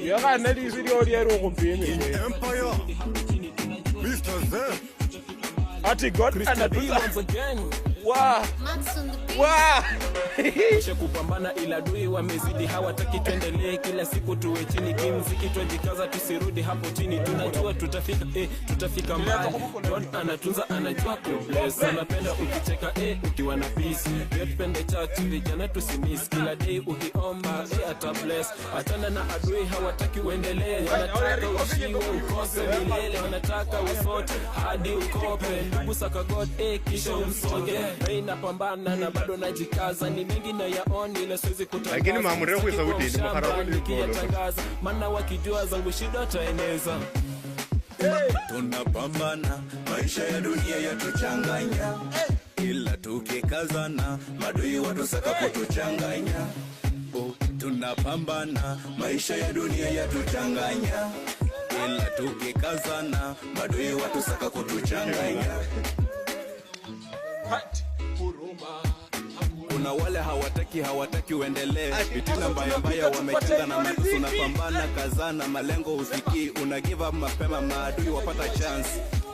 Ya ga nna di video di ero go pele. Empire. Mr. Z. Ati God once again. Wow. Kisha kupambana ila dui wamezidi, hawataki tuendelee, kila siku tuwe chini kimziki, twajikaza tusirudi hapo chini, tunajua tutafika mbali. God anatunza, anajua kubless, anapenda ukicheka ukiwa na peace. Tupende church vijana tusimis, kila day ukiomba ata bless. Atana na adui hawataki uendelee, wanataka ushiwe ukose milele, wanataka usote hadi ukope. Ndugu saka God kisha umsoge, na pambana na bado najikaza, ni mingi na yaoni ile siwezi kutangaza, lakini maamuri kwa sauti ni maharabuni nikiyatangaza, maana wakijua zangu shida taeneza. Tunapambana, maisha ya dunia yatuchanganya, ila tukikazana madui watusaka kutuchanganya. Tunapambana, maisha ya dunia yatuchanganya, ila tukikazana madui watusaka kutuchanganya. Kuna wale hawataki uendelee, vitina mbaya wamecheza na matusu, unapambana kazana, malengo ufikii, una give up mapema, maadui wapata chance.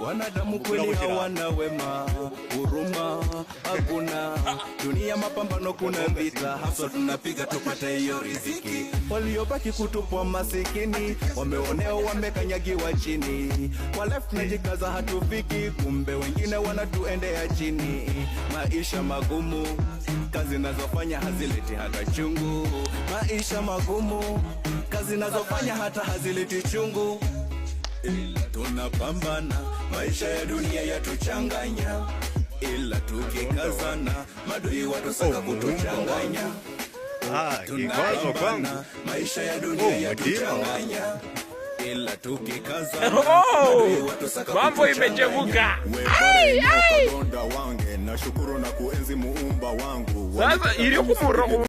Wanadamu kweli hawana wema, huruma hakuna, dunia mapambano, kuna vita, hasa tunapiga tupate hiyo riziki. Waliobaki kutupwa masikini, wameoneo, wamekanyagiwa chini, kwa left najikaza hatufiki, kumbe wengine wanatuendea chini. Maisha magumu, kazi nazofanya hazileti hata chungu. Maisha magumu, kazi nazofanya hata hazileti chungu. Ila tunapambana, maisha ya dunia yatuchanganya, ila tukikazana madui watusaka kutuchanganya. Tunapambana, maisha ya dunia yatuchanganya, ila tukikazana madui watusaka kutuchanganya. Mambo imechemuka. Wange, nashukuru na kuenzi muumba wangu. Sasa ili kumuro